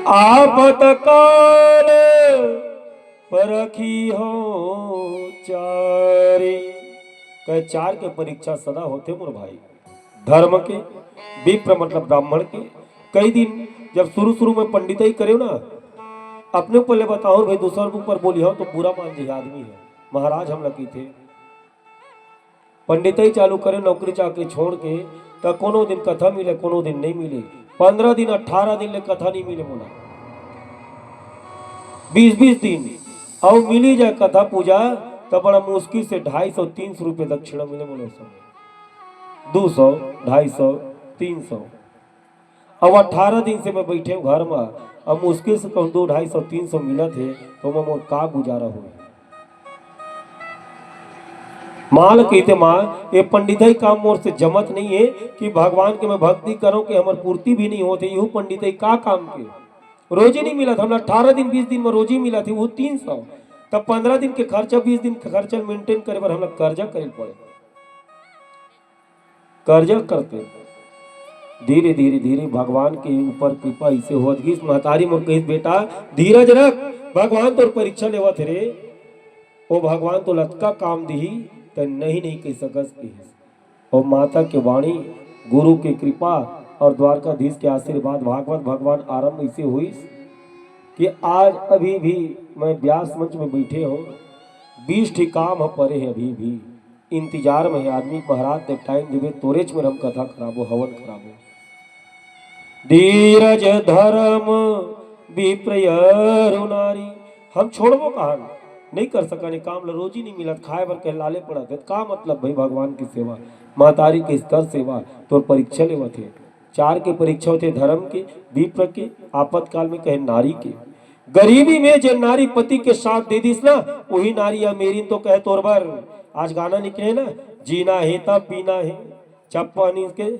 आपत काल परखी हो चारी। कह चार के परीक्षा सदा होते मोर भाई, धर्म के, विप्र मतलब ब्राह्मण के। कई दिन जब शुरू शुरू में पंडिताई करे ना, अपने ऊपर ले बताओ भाई, दूसरों के ऊपर बोली हो तो बुरा मान जी आदमी है। महाराज हम लकी थे, पंडिताई चालू करे नौकरी चाकरी छोड़ के, तो कोनो दिन कथा मिले कोनो दिन नहीं मिले। 15 दिन 18 दिन ले कथा नहीं मिले मोला, 20-20 दिन और मिली जाए कथा पूजा तो बड़ा मुश्किल से 250-300 रुपये दक्षिणा मिले मोले। 200, 250, 300। अब 18 दिन से मैं बैठे घर में, अब मुश्किल से कहूँ 200, 250, 300 मिला थे तो मैं मोर का गुजारा हुई। माल कहते माँ ये पंडिताई काम मोर से जमत नहीं है कि भगवान के मैं भक्ति करूं कि हमार पूर्ति भी नहीं होती। यू पंडिताई का काम के रोजी नहीं मिला था हमरा, 18 दिन 20 दिन में रोजी मिला थी वो 300। तब 15 दिन के खर्चा 20 दिन के खर्चा मेंटेन करे पर हमरा कर्जा करे पड़े। कर्जा करते धीरे धीरे धीरे भगवान के ऊपर कृपा इसे हो गई। महतारी मोर कही बेटा धीरज रख, भगवान तो परीक्षा लेवत रे, ओ भगवान तो लटका काम दी तो नहीं कह सकस की। और माता के वाणी, गुरु की कृपा और द्वारकाधीश के आशीर्वाद, भागवत भगवान आरंभ इसे हुई कि आज अभी भी मैं व्यास मंच में बैठे हूँ। 20 ठी काम परे है, अभी भी इंतजार में है आदमी। महाराज ने टाइम देवे तोरेच में हम कथा कराबो, हवन कराबो। धीरज धर्म विप्रयरु नारी, हम छोड़बो कहा नहीं कर सका काम, रोजी नहीं मिलत, खाए बर कह लाले पड़त है। का मतलब भाई भगवान की सेवा, मातारी के स्तर सेवा तो परीक्षा लेवा थे। 4 के परीक्षा होते, धर्म के, विप्र के, आपातकाल में कहे नारी के। गरीबी में जो नारी पति के साथ दे दीस ना, वही नारी या मेरी तो कहे तोर बर। आज गाना निकले ना, जीना है तब पीना है, 56 इंच के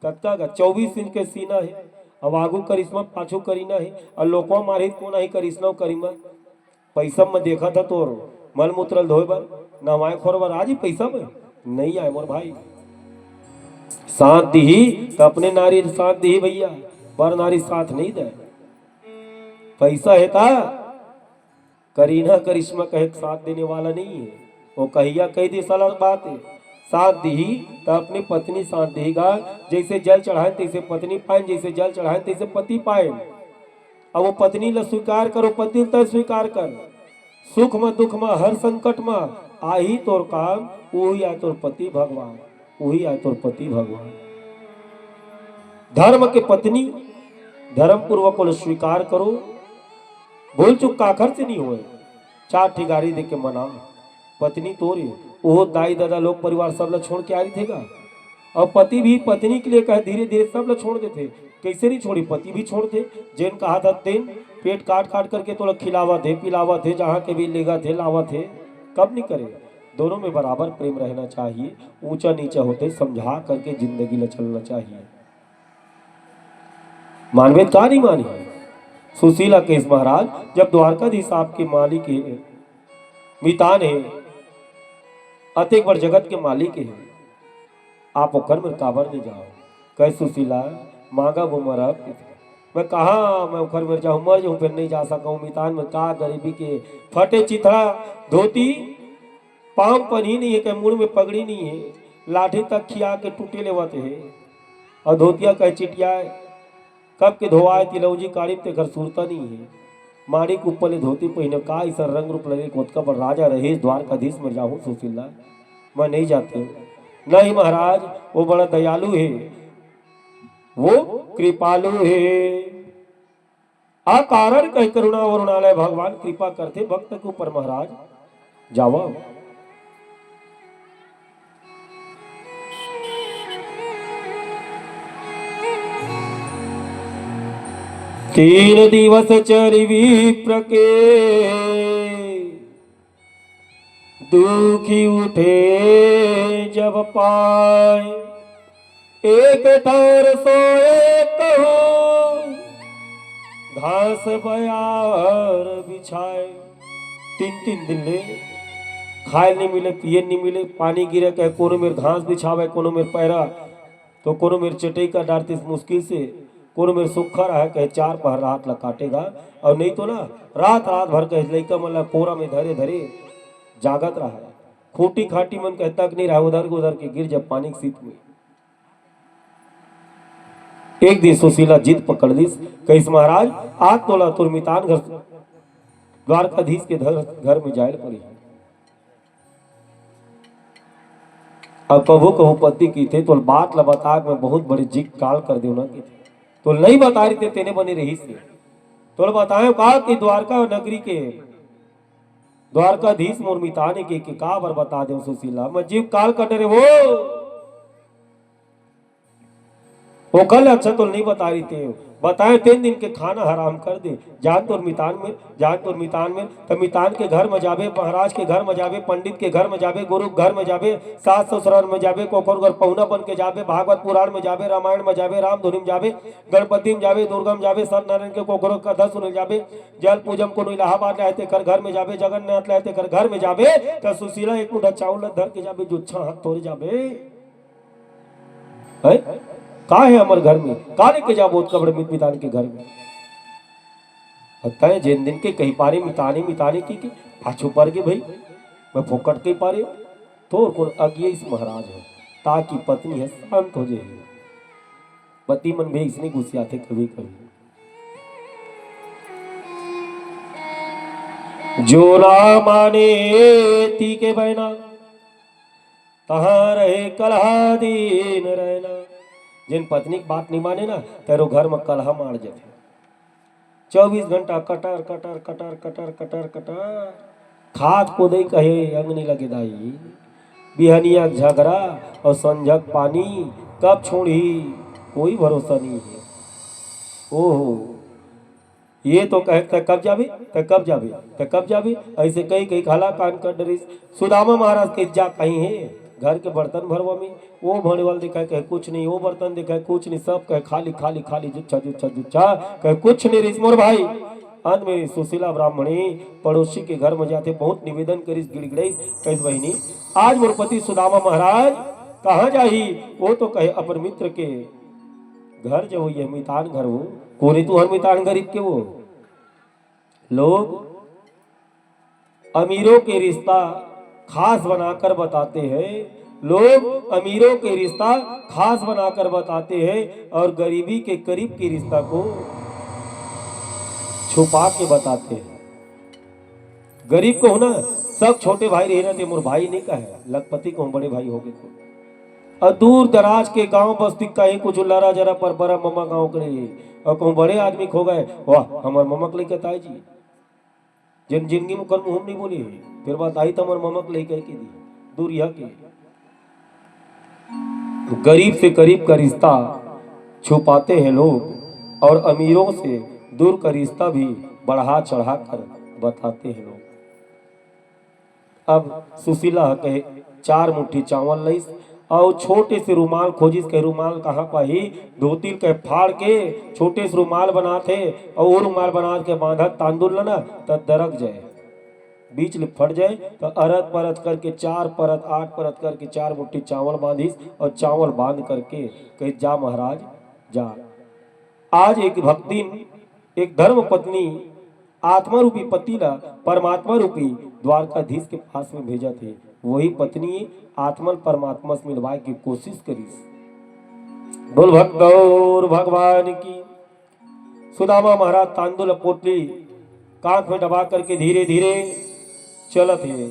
कत्ता का 24 इंच के सीना है। अब आगू करिश्मा पाछू करीना है, और लोको मारे को नहीं करिश्मा करीमा। पैसा में देखा था तोर मल मूत्र धोए बर, नवाए खोर बर, आज ही पैसा में नहीं आए मोर भाई। साथ दी तो अपने नारी साथ दी भैया, पर नारी साथ नहीं दे। पैसा है ता करीना करिश्मा कहे साथ देने वाला नहीं है। वो कहिया कही दी साला बात है, साथ दी तो अपनी पत्नी साथ देगा। जैसे जल चढ़ाए तैसे पत्नी पाए, जैसे जल चढ़ाए तैसे पति पाए। अब वो पत्नी ल स्वीकार करो, पति ल स्वीकार कर। सुख में दुख में हर संकट में आई तोर काम, वही आए तोर पति भगवान, वही आए तोर पति भगवान। धर्म के पत्नी धर्म पूर्वक को स्वीकार करो, भूल चुक काखर से नहीं हुए। 4 ठी गाड़ी दे के मना, पत्नी तोरे वो दाई दादा लोग परिवार सब लोग छोड़ के आ रही थेगा। और पति भी पत्नी के लिए कहे धीरे धीरे सब लोग छोड़ देते। कैसे नहीं छोड़ी, पति भी छोड़ दे। जिन कहा था तेन पेट काट काट करके तो लोग खिलावा थे पिलावा थे, जहाँ के भी लेगा थे लावा थे। कब नहीं करे, दोनों में बराबर प्रेम रहना चाहिए। ऊंचा नीचा होते समझा करके जिंदगी में चलना चाहिए। मानवेद का नहीं मानी सुशीला केस महाराज, जब द्वारकाधीश आपके मालिक है, मितान है, अतेक बार जगत के मालिक है, आप ओकर में काबर नहीं जाओ। कह सुशीला मांगा वो मरा, मैं कहा मैं उखर में जाऊँ, मर जाऊँ फिर नहीं जा सका हूँ। मितान में का गरीबी के फटे चिथड़ा धोती, पाँव पनी नहीं है, कह मुड़ में पगड़ी नहीं है, लाठी तक खिया के टूटे लेवते है। और धोतिया कह चिटिया कब के धोआए तिलौजी काड़ी ते घर सुरता नहीं है। माड़ी के ऊपर धोती पहने का ऐसा रंग रूप लगे कोतका पर राजा रहे द्वारकाधीश में जाऊँ। सुशीला मैं नहीं जाती हूँ। नहीं महाराज वो बड़ा दयालु है, वो कृपालु है। अकारण कह करुणा वरुणालय भगवान कृपा करते भक्त के ऊपर। महाराज जाओ। तीन दिवस चरि विप्र के, दुखी उठे जब पाए। एक ठौर सोए कहो, घास बयार बिछाए। 3-3 दिन ले खाए नहीं मिले, पिए नहीं मिले, पानी गिरे कहे कोनो मेरे घास बिछावे, कोनो मेरे पैरा तो कोनो मेरे चटई का डारते मुश्किल से कोनो मेरे सुखा रहा है कहे 4 पहर रात ला काटेगा, और नहीं तो ना रात रात भर कहे लइका मन ला कोरा में धरे धरे जागत रहा है। खूटी खाटी मन कहता कि नहीं रहा, उधर के गिर जब पानी के सीत में। एक दिन सुशीला जिद पकड़ ली, कहिस महाराज आज तोला तुर मितान घर द्वारकाधीश के घर में जायल पड़ी। अब प्रभु कहू पति की थे तो बात ला बता मैं बहुत बड़ी जिग काल कर दे ना की थे तो नहीं बता रही थे तेने बने रही से तो बताए कहा कि द्वारका नगरी के द्वारकाधीश मोर मिताने के का बार बता दे सुशीला मैं जीव काल कट रे वो कल अच्छा तो नहीं बता रही थे बताए 3 दिन के खाना हराम कर दे जान तो मितान में तो मितान के घर में जाबे, महाराज के घर में जाबे, पंडित के घर में जाबे, गुरु घर में जाबे, सास ससुराल में जाबे, कोकर घर पहुना बन के जाबे, भागवत पुराण में जाबे, रामायण में जाबे, राम धुनी में जाबे, गणपति में जाबे, दुर्गा में जाबे, सत्यनारायण के कोकरो कथा सुने जाबे, जल पूजम को इलाहाबाद लाते कर घर में जाबे, जगन्नाथ लाते कर घर में जाबे, तो सुशीला एक मुठा चावल धर के जाबे, जुच्छा हाथ तोड़ जाबे का है हमारे घर में का लेके जाबो कबड़ मितान के घर में है जिन दिन के कहीं पारे मिताने की पाछू पर के भाई मैं फोकट के पारे तो कौन अज्ञे इस महाराज है ताकि पत्नी है शांत हो जाए पति मन भी इसने गुस्सा थे कभी कभी जो ना माने ती के बहना तहाँ रहे कलहा दीन रहना। जिन पत्नी की बात नहीं माने ना तेरो घर में कलहा मार जाते 24 घंटा cutter cutter cutter cutter cutter cutter खाद को दे कहे अंग नहीं लगे दाई बिहनिया झगड़ा और संझक पानी कब छोड़ी कोई भरोसा नहीं है। ओहो ये तो कहते कब जाबे ऐसे कई खाला कान कर डरी सुदामा महाराज के जा कहीं है घर के बर्तन भरवा में वो भरने वाले दिखाए कहे कुछ नहीं, वो बर्तन दिखाए कुछ नहीं, सब कहे खाली खाली खाली जुच्छा कहे कुछ नहीं रिस मोर भाई। अंत में सुशीला ब्राह्मणी पड़ोसी के घर में जाते बहुत निवेदन करिस गिड़गिड़ाइस कहिस बहिनी आज मोर पति सुदामा महाराज कहाँ जाही। वो तो कहे अपन मित्र के घर जो ये मितान घर हो कोने तू हर मितान गरीब के वो लोग अमीरों के रिश्ता खास बनाकर बताते हैं, लोग अमीरों के रिश्ता खास बनाकर बताते हैं और गरीबी के करीब के रिश्ता को छुपा के बताते हैं। गरीब को ना सब छोटे भाई रहे रहते मोर भाई नहीं कहे लखपति को बड़े भाई हो गए तो और दूर दराज के गांव बस्ती का ही कुछ लड़ा जरा पर बड़ा मम्मा गांव के लिए और कहूँ बड़े आदमी खो गए वाह हमारे मम्मा के लिए ताई जी जिन जिंदगी में कर्म हम नहीं बोली फिर बात आई तो हमारे ममक ले कह के दी दूर यह के गरीब से करीब का रिश्ता छुपाते हैं लोग और अमीरों से दूर का रिश्ता भी बढ़ा चढ़ा कर बताते हैं लोग। अब सुशीला कहे 4 मुट्ठी चावल लईस और छोटे से रुमाल खोजिस के रुमाल कहाँ पाही धोती के फाड़ के छोटे से रुमाल बनाते और वो रुमाल बना के बांधा तांदुल ना तो दरक जाए बीच में फट जाए तो अरत परत करके 4 परत 8 परत करके 4 मुट्ठी चावल बांधिस और चावल बांध करके कहे जा महाराज जा। आज एक भक्ति एक धर्म पत्नी आत्मा रूपी पति ला परमात्मा रूपी द्वारकाधीश के पास में भेजा थे वही पत्नी आत्मा परमात्मा से मिलवाए की कोशिश करी। बोल भक्त और भगवान की। सुदामा महाराज तांदुल पोटली कांख में दबा करके धीरे धीरे चलत है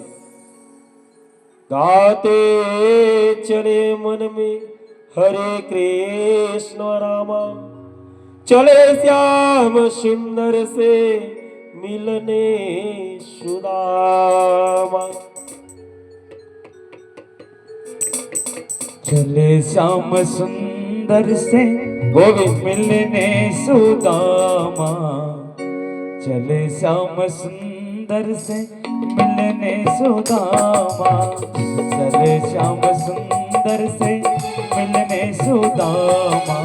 गाते चले मन में हरे कृष्ण रामा चले श्याम सुंदर से मिलने सुदामा चले श्याम सुंदर से गोविंद मिलने सुदामा चले श्याम सुंदर से मिलने सुदामा चले श्याम सुंदर से मिलने सुदामा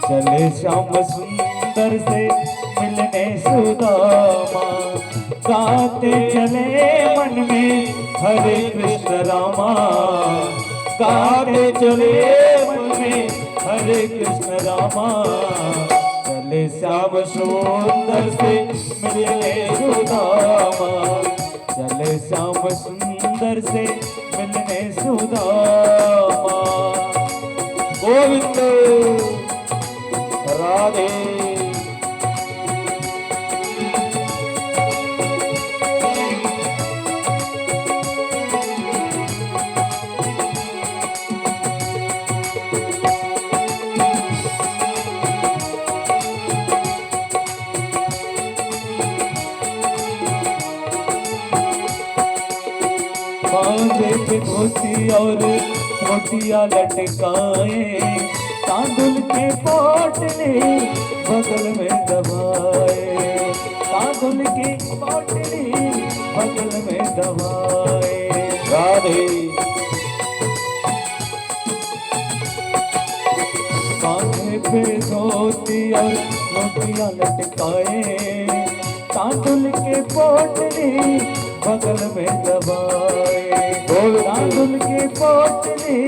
चले श्याम सुंदर से मिलने सुदामा गाते चले मन में हरे कृष्ण रामा गाते चले मन में हरे कृष्ण रामा श्याम सुंदर से मिलने सुदामा, चले श्याम सुंदर से मिलने सुदामा। गोविंद राधे। कांधे पे धोती और मोटिया लटकाए, तांदुल के पोटली बगल में दबाए, तांदुल की पोटली बगल में दबाए। राधे। कांधे पे धोती और मोटिया लटकाए, तांदुल के पोटली बगल में दबाए, तांदुल के पोटली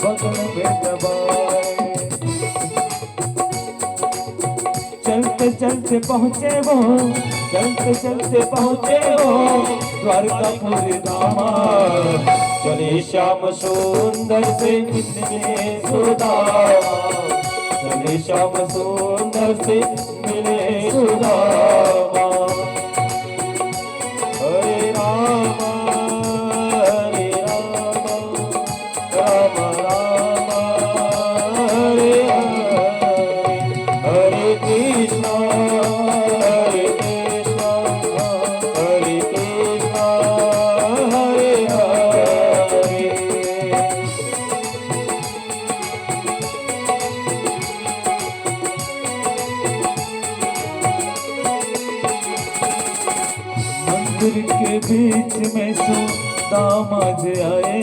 बगल में दबाए। चलते चलते पहुँचे वो, चलते चलते पहुँचे वो द्वारकापुरी धामा, चले श्याम सुंदर से मिलने सुदामा, चले श्याम सुंदर से मिलने सुदामा। हरे राम राम राम हरे हरे, हरे कृष्णा हरे कृष्णा हरे कृष्णा हरे हरे। मंदिर के बीच में सुदामा जी आए,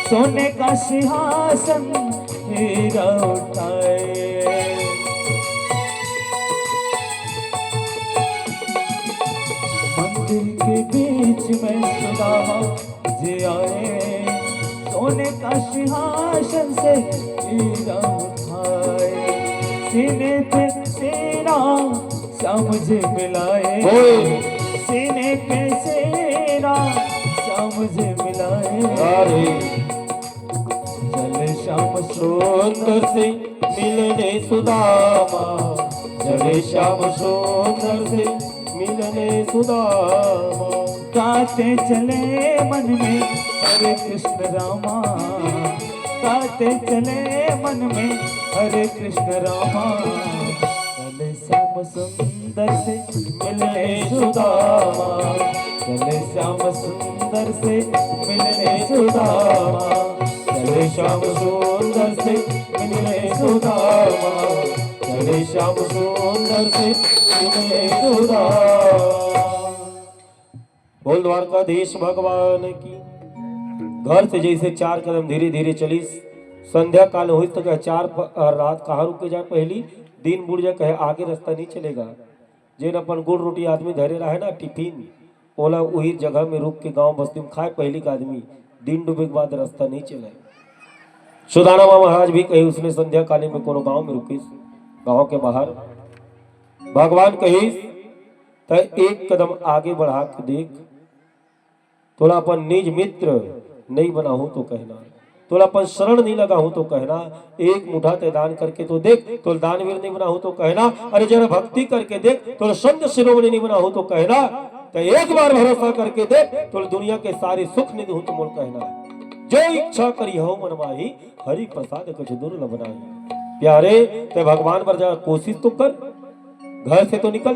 सोने का सिंहासन हीरा उठाए। मंदिर के बीच में सुदामा जी आए, सोने का सिंहासन से हीरा उठाए। सीने पे सेना श्याम जी मिलाए, सीने पे सेना श्याम जी मिलाए। चले श्याम सुंदर से मिलने सुदामा, चले श्याम सुंदर से मिलने सुदामा। गाते चले मन में हरे कृष्ण रामा, गाते चले मन में हरे कृष्ण रामा। चले श्याम सुंदर से मिलने सुदामा, चले श्याम सुंदर से मिलने सुदामा, चले श्याम सुंदर से मिलने सुदामा, चले श्याम सुंदर से मिलने सुदामा। बोल द्वारकाधीश भगवान की। घर से जैसे 4 कदम धीरे धीरे चली, संध्या काल हुई तो कहे 4 रात कहाँ रुके जाए, पहली दिन बुढ़ जाए कहे आगे रास्ता नहीं चलेगा। जेन अपन गुड़ रोटी आदमी धरे रहा है ना टिफिन, ओला वही जगह में रुक के गांव बस्ती में खाए पहली का आदमी, दिन डूबे के बाद रास्ता नहीं चले। सुदामा महाराज भी कही उसने संध्या काली में कोनो गांव में रुकी, गांव के बाहर भगवान कही तो 1 कदम आगे बढ़ा के देख, तोला अपन निज मित्र नहीं बना हूं तो कहना, तोला अपन शरण नहीं लगा हूं तो कहना, 1 मुठा ते दान करके तो देख, तो दानवीर नहीं बना हूं तो कहना, अरे जरा भक्ति करके देख, तो संत शिरोमणि नहीं बना हूं तो कहना, तो एक बार भरोसा करके देख, तो दुनिया के सारे सुख नहीं हूं तो मोल कहना। जो इच्छा करी हो मनमाही, हरि प्रसाद कुछ दूर न बनाई। प्यारे ते भगवान पर जा कोशिश तो कर, घर से तो निकल,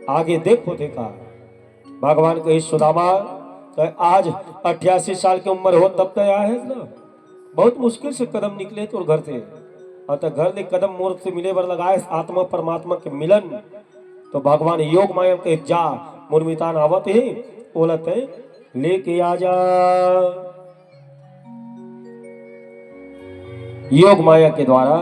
आगे देखो देखा। भगवान कही सुदामा तो आज 88 साल की उम्र हो तब तक आया है ना, बहुत मुश्किल से कदम निकले तो घर से, और तो घर से कदम मोर से मिले बर लगाए आत्मा परमात्मा के मिलन। तो भगवान योग माया के जा मुर्मितान आवत ही बोलत है लेके आ जा। योग माया के द्वारा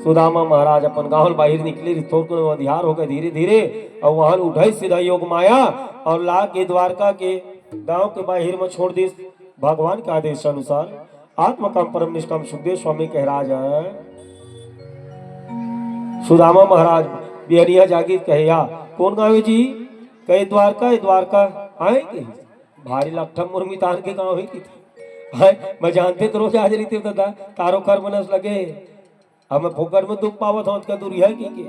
सुदामा महाराज अपन गांव बाहर निकले, अधिहार हो गए धीरे धीरे, और वहां उठे सीधा योग माया और ला के द्वारका के गांव के बाहर में छोड़ दी। भगवान के आदेश अनुसार आत्मकाम परम निष्काम सुखदेव स्वामी कह राज सुदामा महाराज बिहनिया जागी कहे या कौन गाँव है जी? कहे द्वारका है, द्वारका आए के भारी लट्ठम मुर्मी तान के गाँव है की हाय मैं जानते तो रोज आज रीते दादा तारो कर मनस लगे अब मैं फोकट में दुख पावत हूँ का दूरी है की के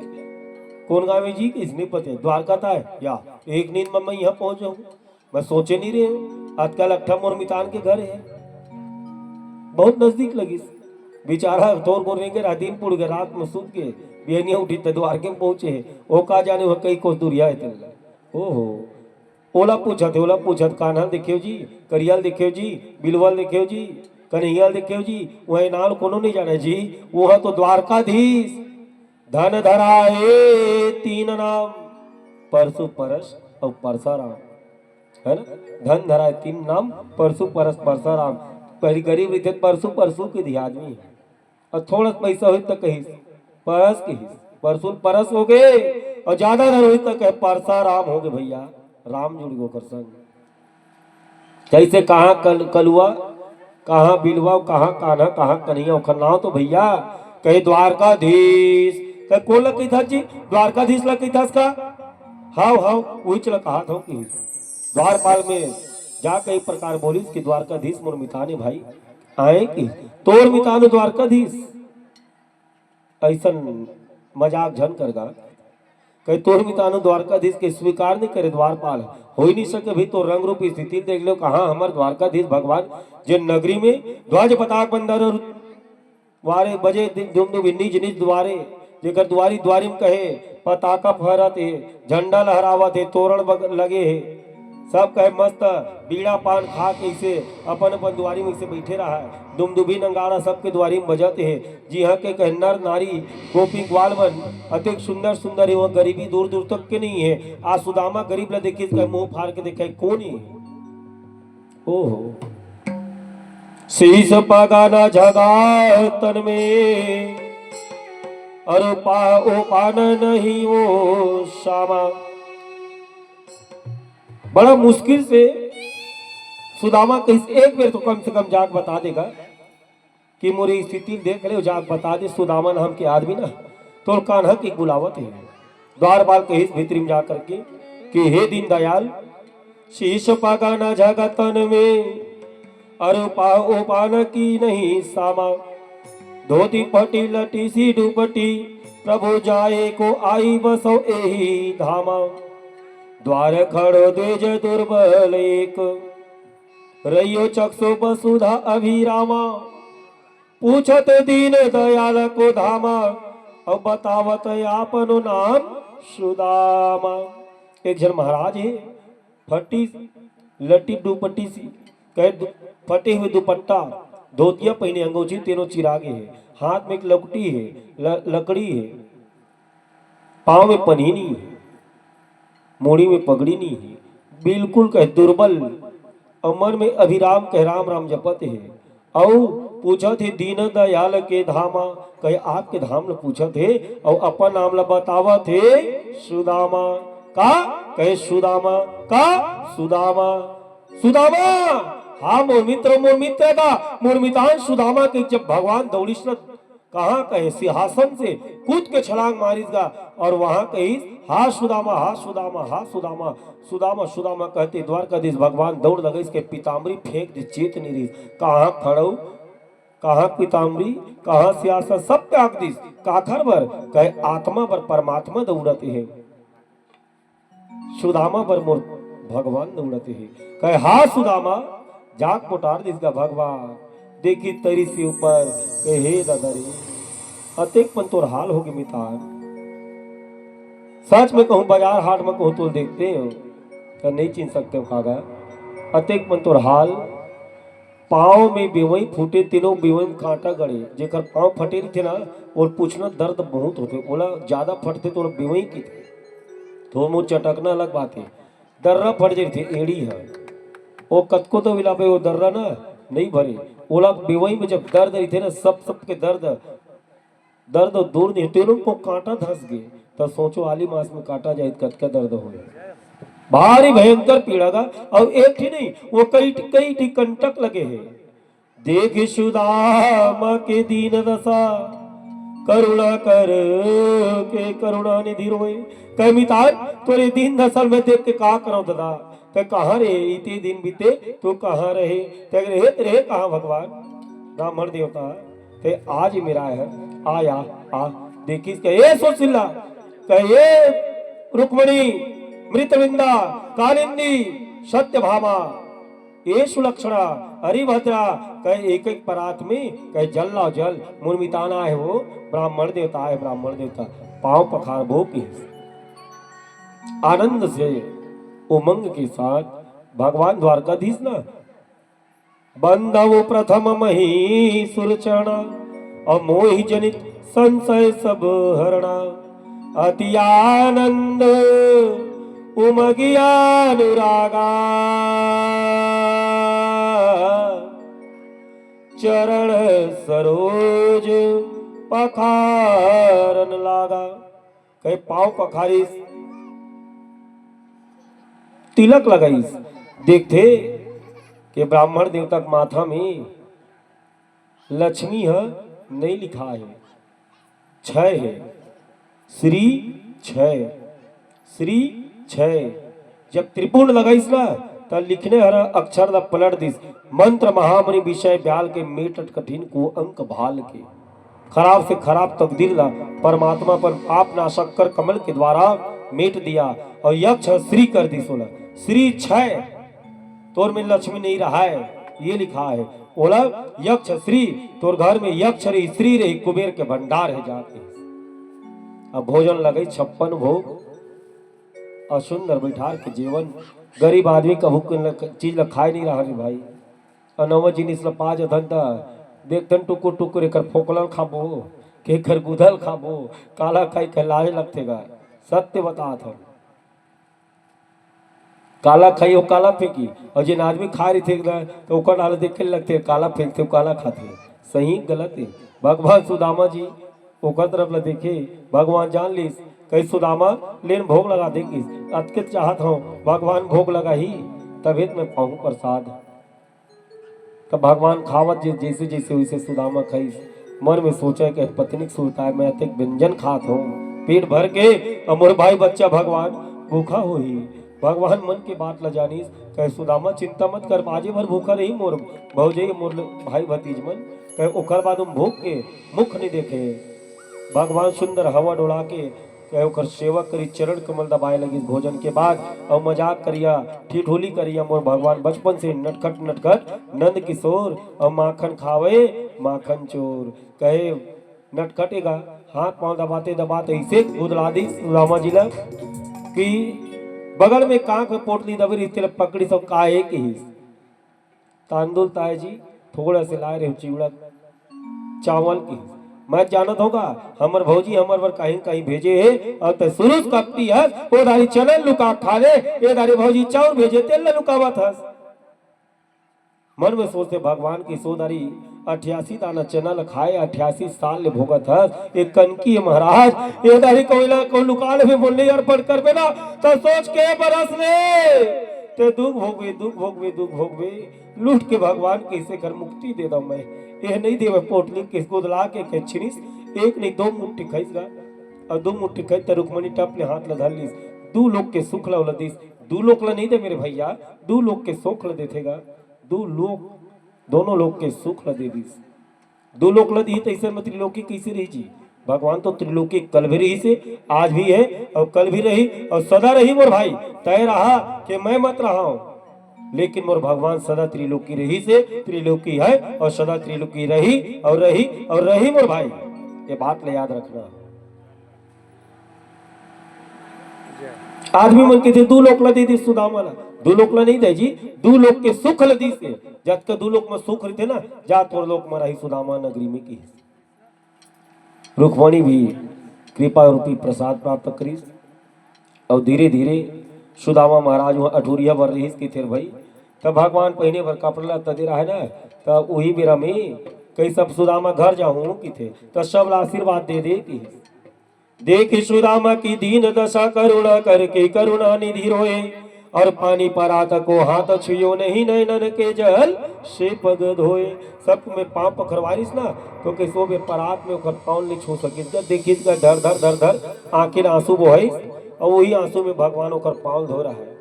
कौन गाँव है जी? किसने पता है द्वारका था है या एक नींद में मैं यहाँ पहुंच जाऊँ मैं सोचे नहीं रहे आजकल अट्ठम और मितान के घर है बहुत नजदीक लगी बेचारा तोर को रेंगे राधीन पुड़ गए रात में सूत के बिहनिया उठी तो द्वारके में पहुंचे वो का जाने वह कई कोस दूरिया है ओहो ओला पूछत कान्हा देखियो जी, करियल देखियो जी, बिलवल देखियो जी, कन्हैया देखियो जी, वह नाल कोनो नहीं जाने जी। वह तो द्वारकाधीश धन धराए तीन नाम परसु परस और परसाराम है ना। धन धराए तीन नाम परसु परस परसाराम। पहली गरीब रीते परसु परसु के दी आदमी है और थोड़ा पैसा हुई तो कहीं परस के ही परसु परस हो गए और ज्यादा धन हुई तो कहे परसाराम हो गए भैया राम जुड़ गो कर संग। कैसे कहाँ कलुआ कहाँ बिलवा कहाँ कान्हा कहाँ कन्हैया ओखर नाव तो भैया कहे द्वारकाधीश कहे कौन लग था जी द्वारकाधीश लग था इसका हाउ हाउ वही चला कहा था कि द्वारपाल में जा कई प्रकार बोली कि द्वारकाधीश मोर मिताने भाई आए कि तोर मितानो द्वारकाधीश ऐसा मजाक झन करगा कहीं तोर मितानो द्वारकाधीश के स्वीकार नहीं करे द्वारपाल हो ही नहीं सके भी तो रंग रूप स्थिति देख लो कहाँ हमार द्वारकाधीश भगवान जिन नगरी में ध्वज पताक बंदर वारे बजे दुम निज निज द्वारे जेकर द्वारी द्वारी में कहे पताका फहरत है झंडा लहरावत है तोरण लगे है सब कहे मस्त बीड़ा पान खा के इसे अपन अपन द्वारी में इसे बैठे रहा है दुमदुभी नंगारा सबके द्वारी में बजते है जी हाँ के कहे नर नारी गोपी ग्वाल बन अतिक सुंदर सुंदर है वह गरीबी दूर दूर तक के नहीं है। आज सुदामा गरीब ला देखिए कहे मुंह फाड़ के देखे कौन है ओहो शीश पगाना झगा तन में और ओ पान नहीं वो श्यामा। बड़ा मुश्किल से सुदामा कहीं एक बार तो कम से कम जाग बता देगा कि मोरी स्थिति देख ले जाग बता दे सुदामा नाम के आदमी ना तो कान्हा की बुलावत है द्वारपाल कहीं भीतरी में जाकर के कि हे दीन दयाल शीश पागाना झगा तन में अरे ओ पान की नहीं सामा धोती पटी लटी सी डुपटी प्रभु जाए को आई बसो एही धामा द्वार खड़ो देज दुर्बल एक रैयो चक्षु बसुधा अभिरामा पूछत दीन दयाल को धामा अब बतावत आपनो नाम सुदामा। एक जन महाराज है फटी लटी दुपट्टी सी कहे फटे हुए दुपट्टा धोतिया पहने अंगोछी तीनों चिरागे है हाथ में एक लकड़ी है लकड़ी है पांव में पनीनी है मोड़ी में पगड़ी नहीं है बिल्कुल कह दुर्बल और मन में अभिराम कह राम राम जपत है और पूछा थे दीन दयाल के धामा कहे आपके धाम ने पूछा थे और अपन नाम ला बतावा थे सुदामा का कहे सुदामा का सुदामा सुदामा हाँ मोर मित्र का मोर मितान सुदामा के जब भगवान दौड़िस कहाँ कहे सिंहासन से कूद के छलांग मारिसगा और वहां कही हा सुदामा हा सुदामा हा सुदामा सुदामा सुदामा कहते द्वारकाधीश भगवान दौड़ लगे इसके पिताम्बरी फेंक दी चेत नहीं रही कहाँ खड़ो कहाँ पिताम्बरी कहाँ सियासत सब त्याग दी काखर भर कहे आत्मा पर परमात्मा दौड़ते है सुदामा पर मोर भगवान दौड़ते है कहे हा सुदामा जाग पोटार दिसगा भगवान देखी तरी से ऊपर कहे हे दादा रे अतेक पन तोर हाल होगी मितान सच में कहूँ बाजार हाट में कहूँ तो देखते हो तो नहीं चिन सकते हो कागा अतेक पन तोर हाल पाँव में बेवई फूटे तीनों बेवई में कांटा गड़े जेकर पाँव फटे थे ना और पूछना दर्द बहुत होते बोला ज्यादा फटते तो बेवई की थे तो मुँह चटकना अलग बात है दर्रा फट जाती थे एड़ी है वो कतको तो विलापे वो दर्रा ना नहीं भरे ओला बेवई में जब दर्द रही थे ना सब के दर्द दूर नहीं तेनों को कांटा धस गए तो सोचो आली मास में काटा जाए कत का दर्द हो भारी भयंकर पीड़ा का और एक ही नहीं वो कई कंटक लगे हैं देख सुदामा के दीन दशा करुणा कर के करुणा निधि रोए। कह मितान तोरे दीन दशा में देख के का करो दादा। कह कहाँ रे इतने दिन बीते तू कहाँ रहे। कह रहे कहाँ भगवान ब्राह्मण देवता। ते आज मेरा है आया आ देखिस कहे सुशीला कहे रुक्मणी मृतविंदा कालिंदी सत्यभामा ये सुलक्षणा हरिभद्रा कहे एक एक परात में कहे जल लाओ जल मुर्मिताना है वो ब्राह्मण देवता है ब्राह्मण देवता पांव पखार भो की आनंद से उमंग के साथ भगवान द्वारकाधीश ना बंधव प्रथम मही सुरचरणा और मोहि जनित संशय सब हरणा अति आनंद उमगिया अनुरागा चरण सरोज पखारन लागा। कहीं पांव पखारिस तिलक लगाईस देखते कि ब्राह्मण देवता के माथा में लक्ष्मी है नहीं लिखा है क्षय है श्री क्षय श्री क्षय। जब त्रिपुण लगाईस ना तब लिखने हर अक्षर द पलट दिस मंत्र महामणि विषय ब्याल के मेटट कठिन को अंक भाल के खराब से खराब तकदीर ला परमात्मा पर पाप नाशक कर कमल के द्वारा मेट दिया और यक्ष श्री कर दी सोना श्री क्षय तोर में लक्ष्मी नहीं रहा है ये लिखा है बोला यक्ष श्री तोर घर में यक्ष रही श्री रही कुबेर के भंडार है जाके। अब भोजन लगे 56 भोग और सुंदर बैठार के जीवन गरीब आदमी कभू चीज खाए नहीं रहा रे भाई और नव जिनिस ला पाँच धंधा देखतन टुकुर टुकुर एक फोकलन खाबो के कर गुदल खाबो काला खाई के लाज लगतेगा सत्य बता था काला खाई वो काला फेंकी और जिन आदमी खा रही थे तो ओकर डाल देखे लगते काला फेंकते काला खाते सही गलत है। भगवान सुदामा जी ओकर तरफ ला देखे भगवान जान ली कई सुदामा लेन भोग लगा देगी अतके चाहत हूँ भगवान भोग लगा ही तभी मैं पाऊँ प्रसाद। तब भगवान खावत जैसे जैसे वैसे सुदामा खाई मन में सोचा कि पत्नी सुनता है मैं अतिक व्यंजन खात हूँ पेट भर के और मोर भाई बच्चा भगवान भूखा हो ही। भगवान मन की बात ल जानी कहे सुदामा चिंता मत कर बाजे भर भूखा रही मोर भौजे मोर भाई भतीज मन कहे ओकर बाद हम भूख के मुख नहीं देखे। भगवान सुंदर हवा डोला के कहे ओकर सेवा करी चरण कमल दबाए लगी भोजन के बाद और मजाक करिया ठिठोली करिया मोर भगवान बचपन से नटखट नटखट नंद किशोर और माखन खावे माखन चोर कहे नटखटेगा हाथ पांव दबाते दबाते ऐसे गुदला दी सुदामा जिला कि बगल में कांक में पोटली दबी इस पकड़ी सब काहे की तांदुल ताए जी थोड़ा से लाए रहे चिवड़ा चावल की मैं जानत होगा हमर भौजी हमर वर कहीं कहीं भेजे है और ते सुरुज कपटी है वो दारी चने लुका खा ले ये दारी भौजी चाउर भेजे तेल लुकावत हस। मन में सोचते भगवान की सोदारी 88 दाना चना ल खाए 88 साल ले भोगत हस एक कनकी महाराज ये दारी कोइला को लुकाल में बोलने अर्पण करबे ना तो सोच के बरस ले ते दुख भोगवे लूट के भगवान कैसे कर मुक्ति दे दो मैं ये नहीं देवे पोटली किसको दला के छिनिस एक नहीं 2 मुट्ठी खाइस और 2 मुट्ठी खाई त रुक्मणी टप ने हाथ ल धर लीस 2 लोग के सुख ल दिस 2 लोग ला नहीं दे मेरे भैया 2 लोग के सुख ल देथेगा 2 लोग दोनों लोग के सुख ल दे दिस 2 लोग ल दी तैसे में त्रिलोकी कैसे रही जी। भगवान तो त्रिलोकी कल भी रही से आज भी है और कल भी रही और सदा रही मोर भाई तय रहा कि मैं मत रहा हूं लेकिन मोर भगवान सदा त्रिलोकी रही से त्रिलोकी है और सदा त्रिलोकी रही और रही मोर भाई ये बात ले याद रखना। आदमी मन के थे 2 लोक ला दे दी सुदामा ला 2 लोक ला नहीं दे जी 2 लोक के सुख ल दी से जब के 2 लोक में सुख रहते ना जा तोर लोक में रही सुदामा नगरी में की रुक्मणी भी कृपा रूपी प्रसाद प्राप्त करी और धीरे धीरे सुदामा महाराज वहाँ अठूरिया बर रही की थे भाई तब भगवान पहने भर कपड़ा तदे रहा है ना तब वही बेरा में कई सब सुदामा घर जाऊं की थे तो सब आशीर्वाद दे दे की देख सुदामा की दीन दशा करुणा करके करुणा निधि रोए और पानी परात को हाथ छुयो नहीं, नैनन के जल से पग धोए। सब में पाँव पखरवारिस ना तो कैसो बे परात में ओकर पाँव नहीं छू सकिस का, देखिस का धर धर धर धर आखिर आंसू बोहिस, और वही आंसू में भगवान ओकर पाँव धो रहा है।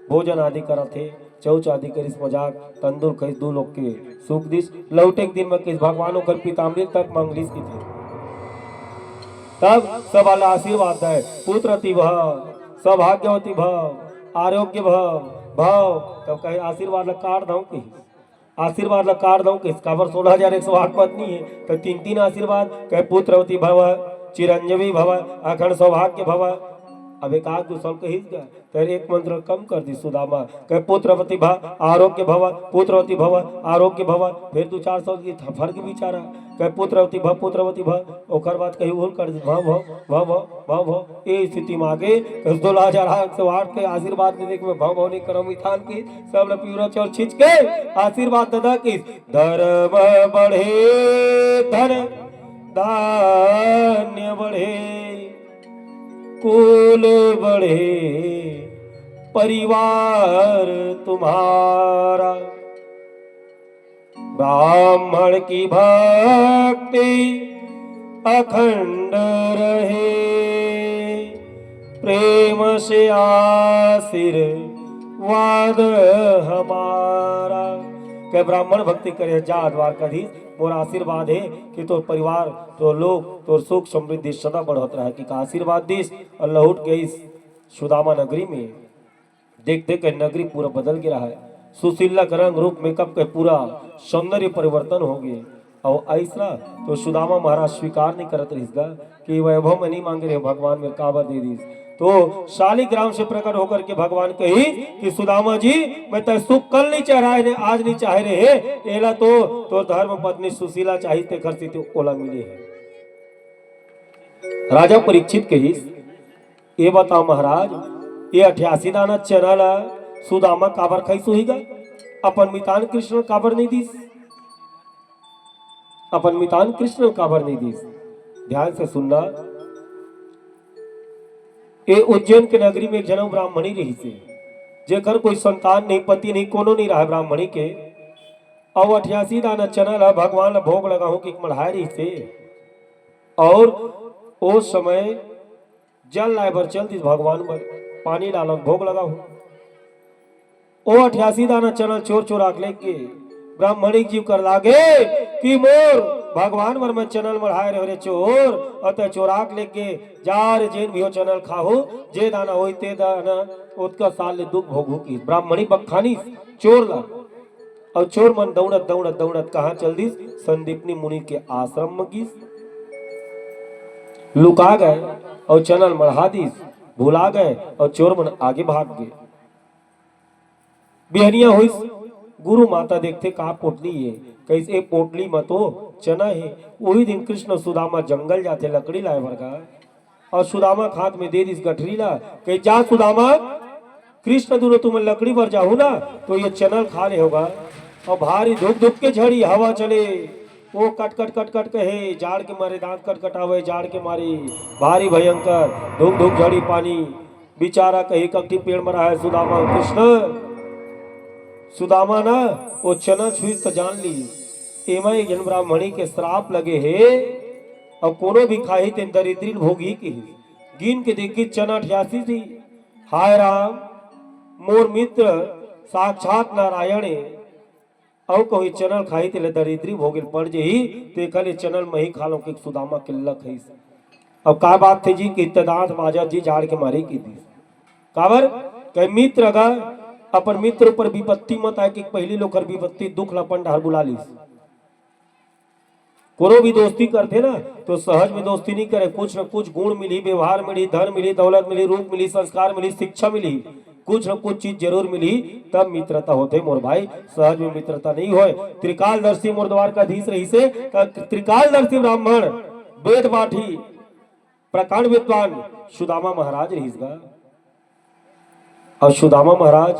भोजन आदि करत थे, चौच आदि करिस, मजाक तंदूर खइस, दू लोग के सुख दिस। लौटे के दिन में किस भगवान ओकर पीताम्बरी तक मांगलिस की थे। तब सब वाला आशीर्वाद है, पुत्रवती भव, सौभाग्यवती भव, आरोग्य भव। तब कहे आशीर्वाद ला काट दऊं कि आशीर्वाद ला काट दऊं कि काबर 16,108 पत्नी है तो 3 आशीर्वाद कहे पुत्रवती भव, चिरंजीवी भव, अखंड सौभाग्य भव। अब एक आग दूसर कही गया तेरे एक मंत्र कम कर दी सुदामा कहे पुत्रवती भव आरोग्य भव, पुत्रवती भव आरोग्य भव। फिर 2-400 की फर्क बिचारा कहे पुत्रवती भव ओकर बाद कही और कर दी भव भव भव भव भव। ये स्थिति में आगे 16,108 के आशीर्वाद दे देख में भव नहीं करो मिथान की सब पीरा चौर खींच के आशीर्वाद ददा की धर्म बढ़े, धन धान्य बढ़े, कुल बढ़े, परिवार तुम्हारा, ब्राह्मण की भक्ति अखंड रहे, प्रेम से आशीर्वाद हमारा। के ब्राह्मण भक्ति करे जा द्वारकाधीश, मोर आशीर्वाद है कि तो परिवार तो लोग तो सुख समृद्धि सदा बढ़त रहा कि का आशीर्वाद दिस। और लौट गई सुदामा नगरी में, देख देख के नगरी पूरा बदल गया है। सुशीला का रंग रूप मेकअप के पूरा सौंदर्य परिवर्तन हो गए। और ऐसा तो सुदामा महाराज स्वीकार नहीं करत रहीगा कि वैभव में नहीं मांगे रहे भगवान में काबर दे दी। तो शालिग्राम से प्रकट होकर के भगवान कही कि सुदामा जी मैं तो सुख कल नहीं चाह रहे आज नहीं चाह रहे है, एला तो धर्म पत्नी सुशीला चाहिए ते खर्ची तो ओला मिले है। राजा परीक्षित कही ये बताओ महाराज ये 88 दाना चना ला सुदामा काबर खाई सुहीगा, अपन मितान कृष्ण काबर नहीं दीस, अपन मितान कृष्ण काबर नहीं दीस। ध्यान से सुनना, ये उज्जैन के नगरी में एक जन्म ब्राह्मणी रही से जेकर कोई संतान नहीं, पति नहीं, कोनो नहीं रहा ब्राह्मणी के। और 88 दाना चना ला भगवान ला भोग लगा हूं कि मढ़ाई रही से। और उस समय जल लाए बर चल दी भगवान बर पानी डालन भोग लगा हूं। ओ 88 दाना चना चोर चोर आग लेके ब्राह्मणी जीव कर लागे कि मोर भगवान बर में चनल मढ़ाए रहे चोर अत चोराक लेके जार जेन भी हो चनल खाहो जे दाना होई ते दाना उतका साल ले दुख भोगू की। ब्राह्मणी बखानी चोर ला और चोर मन दौड़त दौड़त दौड़त कहाँ चल दिस, संदीपनी मुनि के आश्रम में गिस, लुका गए और चनल मढ़ा दिस, भुला गए और चोर मन आगे भाग गए। बिहनिया हुई गुरु माता देखते कहा पोटली है, कैसे पोटली में तो चना है। वही दिन कृष्ण सुदामा जंगल जाते लकड़ी लाए भरगा और सुदामा खात में दे दिस गठरी ला कही जा सुदामा कृष्ण दोनों तुम लकड़ी पर जाओ ना तो ये चनल खा ले होगा। और भारी धूप धूप के झड़ी हवा चले वो कट कट कट कट कहे जाड़ के मारे दांत कट कटावे जाड़ के मारे भारी भयंकर धूप धूप झड़ी पानी बेचारा कही कट्टी पेड़ मरा है सुदामा। कृष्ण सुदामा ना वो चना छुई तो जान ली एमा एक जन ब्राह्मणी के श्राप लगे है और कोनो भी खाई ते दरिद्री भोगी की गिन के देखी चना 88 थी। हाय राम मोर मित्र साक्षात नारायण और कोई चनल खाई ते दरिद्री भोगिल पड़ जही ते कल चनल में ही खा लो कि सुदामा किल्ला खाई। अब का बात थी जी कि दांत बाजा जी झाड़ के मारी की थी काबर कह मित्र अगर अपन मित्र पर विपत्ति मत आए कि पहली लोग कर विपत्ति दुख लपन ढार बुला ली। कोनो भी दोस्ती करते ना तो सहज में दोस्ती नहीं करे, कुछ न कुछ गुण मिली, व्यवहार मिली, धन मिली, दौलत मिली, रूप मिली, संस्कार मिली, शिक्षा मिली, कुछ न कुछ चीज जरूर मिली तब मित्रता होते मोर भाई। सहज में मित्रता नहीं होए। त्रिकालदर्शी मोर द्वारकाधीश रही से त्रिकालदर्शी ब्राह्मण वेद पाठी प्रकांड विद्वान सुदामा महाराज रहीसगा। और सुदामा महाराज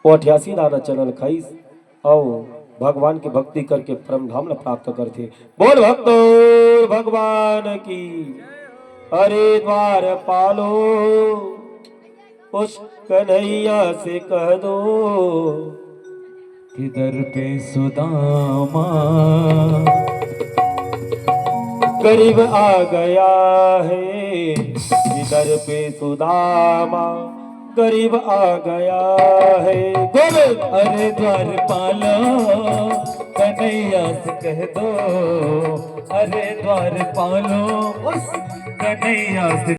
वो 88 दाना चनल खाईस और भगवान की भक्ति करके परम धाम प्राप्त करते। बोल भक्तो भगवान की, अरे द्वार पालो उस कन्हैया से कह दो किधर पे सुदामा करीब आ गया है, इधर पे सुदामा करीब आ गया है। गोविंद अरे द्वारपालो कन्हैया से कह दो, अरे द्वारपालो उस कन्हैया से